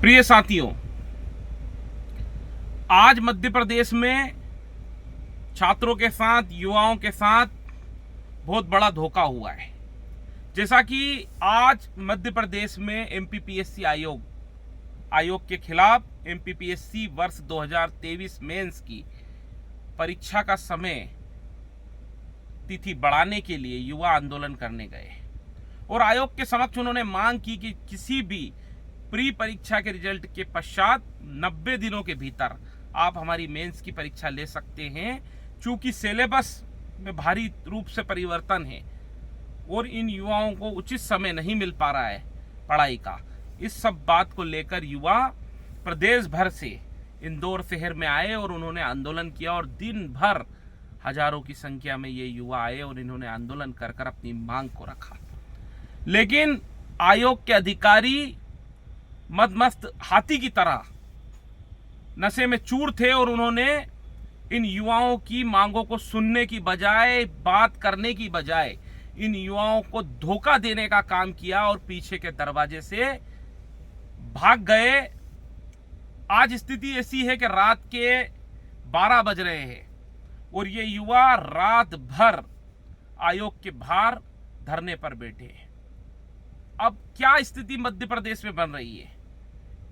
प्रिय साथियों, आज मध्य प्रदेश में छात्रों के साथ, युवाओं के साथ बहुत बड़ा धोखा हुआ है। जैसा कि आज मध्य प्रदेश में एमपीपीएससी आयोग के खिलाफ एमपीपीएससी वर्ष 2023 मेंस की परीक्षा का समय तिथि बढ़ाने के लिए युवा आंदोलन करने गए और आयोग के समक्ष उन्होंने मांग की कि किसी भी प्री परीक्षा के रिजल्ट के पश्चात 90 दिनों के भीतर आप हमारी मेंस की परीक्षा ले सकते हैं, चूंकि सिलेबस में भारी रूप से परिवर्तन है और इन युवाओं को उचित समय नहीं मिल पा रहा है पढ़ाई का। इस सब बात को लेकर युवा प्रदेश भर से इंदौर शहर में आए और उन्होंने आंदोलन किया और दिन भर हजारों की संख्या में ये युवा आए और इन्होंने आंदोलन कर कर अपनी मांग को रखा। लेकिन आयोग के अधिकारी मदमस्त हाथी की तरह नशे में चूर थे और उन्होंने इन युवाओं की मांगों को सुनने की बजाय, बात करने की बजाय इन युवाओं को धोखा देने का काम किया और पीछे के दरवाजे से भाग गए। आज स्थिति ऐसी है कि रात के 12 बज रहे हैं और ये युवा रात भर आयोग के बाहर धरने पर बैठे हैं। अब क्या स्थिति मध्य प्रदेश में बन रही है?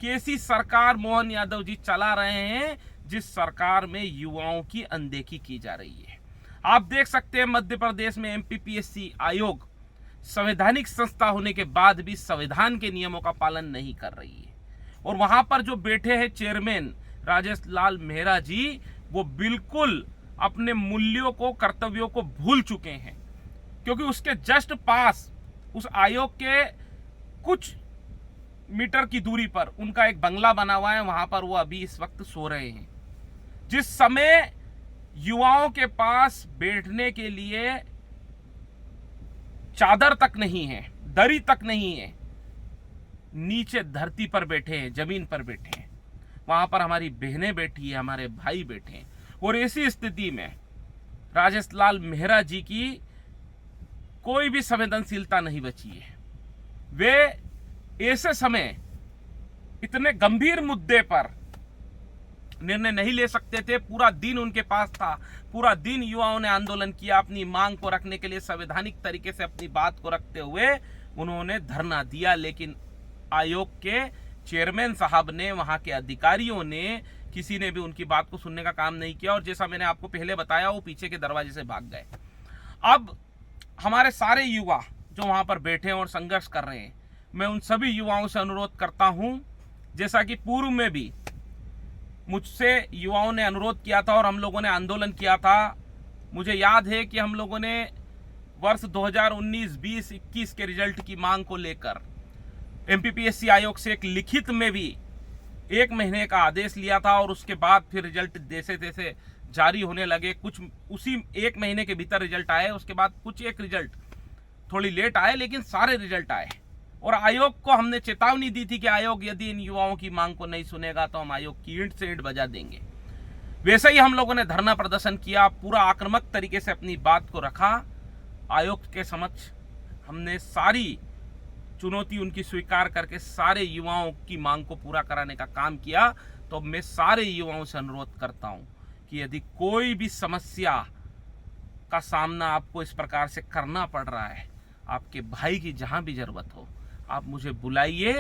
कैसी सरकार मोहन यादव जी चला रहे हैं, जिस सरकार में युवाओं की अनदेखी की जा रही है। आप देख सकते हैं मध्य प्रदेश में एमपीपीएससी आयोग संवैधानिक संस्था होने के बाद भी संविधान के नियमों का पालन नहीं कर रही है और वहां पर जो बैठे हैं चेयरमैन राजेश लाल मेहरा जी, वो बिल्कुल अपने मूल्यों को, कर्तव्यों को भूल चुके हैं, क्योंकि उसके जस्ट पास उस आयोग के कुछ मीटर की दूरी पर उनका एक बंगला बना हुआ है। वहां पर वो अभी इस वक्त सो रहे हैं। जिस समय युवाओं के पास बैठने के लिए चादर तक नहीं है, दरी तक नहीं है, नीचे धरती पर बैठे हैं, जमीन पर बैठे हैं। वहां पर हमारी बहनें बैठी है, हमारे भाई बैठे हैं और ऐसी स्थिति में राजेश लाल मेहरा जी की कोई भी संवेदनशीलता नहीं बची है। वे ऐसे समय इतने गंभीर मुद्दे पर निर्णय नहीं ले सकते थे। पूरा दिन उनके पास था, पूरा दिन युवाओं ने आंदोलन किया अपनी मांग को रखने के लिए। संवैधानिक तरीके से अपनी बात को रखते हुए उन्होंने धरना दिया, लेकिन आयोग के चेयरमैन साहब ने, वहां के अधिकारियों ने, किसी ने भी उनकी बात को सुनने का काम नहीं किया और जैसा मैंने आपको पहले बताया, वो पीछे के दरवाजे से भाग गए। अब हमारे सारे युवा जो वहां पर बैठे हैं और संघर्ष कर रहे हैं, मैं उन सभी युवाओं से अनुरोध करता हूं, जैसा कि पूर्व में भी मुझसे युवाओं ने अनुरोध किया था और हम लोगों ने आंदोलन किया था। मुझे याद है कि हम लोगों ने वर्ष 2019, 20, 21 के रिजल्ट की मांग को लेकर एमपीपीएससी आयोग से एक लिखित में भी 1 महीने का आदेश लिया था और उसके बाद फिर रिजल्ट जैसे तैसे जारी होने लगे। कुछ उसी 1 महीने के भीतर रिजल्ट आए, उसके बाद कुछ एक रिजल्ट थोड़ी लेट आए, लेकिन सारे रिजल्ट आए। और आयोग को हमने चेतावनी दी थी कि आयोग यदि इन युवाओं की मांग को नहीं सुनेगा तो हम आयोग की ईंट से ईंट बजा देंगे। वैसे ही हम लोगों ने धरना प्रदर्शन किया, पूरा आक्रामक तरीके से अपनी बात को रखा। आयोग के समक्ष हमने सारी चुनौती उनकी स्वीकार करके सारे युवाओं की मांग को पूरा कराने का काम किया। तो मैं सारे युवाओं से अनुरोध करता हूं कि यदि कोई भी समस्या का सामना आपको इस प्रकार से करना पड़ रहा है, आपके भाई की जहां भी जरूरत हो, आप मुझे बुलाइए।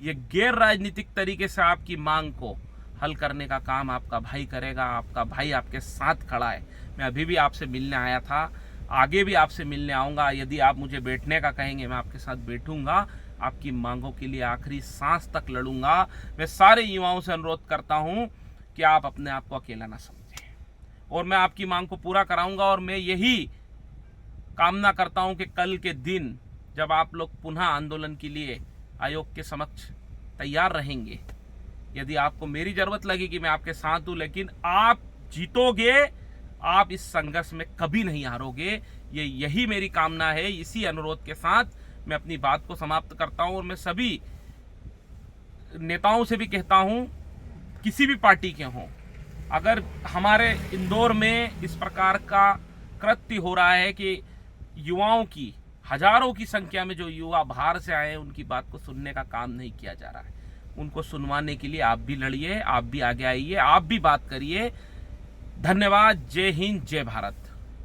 ये गैर राजनीतिक तरीके से आपकी मांग को हल करने का काम आपका भाई करेगा। आपका भाई आपके साथ खड़ा है। मैं अभी भी आपसे मिलने आया था, आगे भी आपसे मिलने आऊँगा। यदि आप मुझे बैठने का कहेंगे, मैं आपके साथ बैठूंगा, आपकी मांगों के लिए आखिरी सांस तक लड़ूंगा। मैं सारे युवाओं से अनुरोध करता हूं कि आप अपने आप को अकेला ना समझें और मैं आपकी मांग को पूरा कराऊंगा। और मैं यही कामना करता हूं कि कल के दिन जब आप लोग पुनः आंदोलन के लिए आयोग के समक्ष तैयार रहेंगे, यदि आपको मेरी जरूरत लगेगी, मैं आपके साथ हूं, लेकिन आप जीतोगे। आप इस संघर्ष में कभी नहीं हारोगे। यही मेरी कामना है। इसी अनुरोध के साथ मैं अपनी बात को समाप्त करता हूं और मैं सभी नेताओं से भी कहता हूं, किसी भी पार्टी के हों, अगर हमारे इंदौर में इस प्रकार का कृत्य हो रहा है कि युवाओं की, हजारों की संख्या में जो युवा बाहर से आए हैं, उनकी बात को सुनने का काम नहीं किया जा रहा है, उनको सुनवाने के लिए आप भी लड़िए, आप भी आगे आइए, आप भी बात करिए। धन्यवाद। जय हिंद, जय भारत।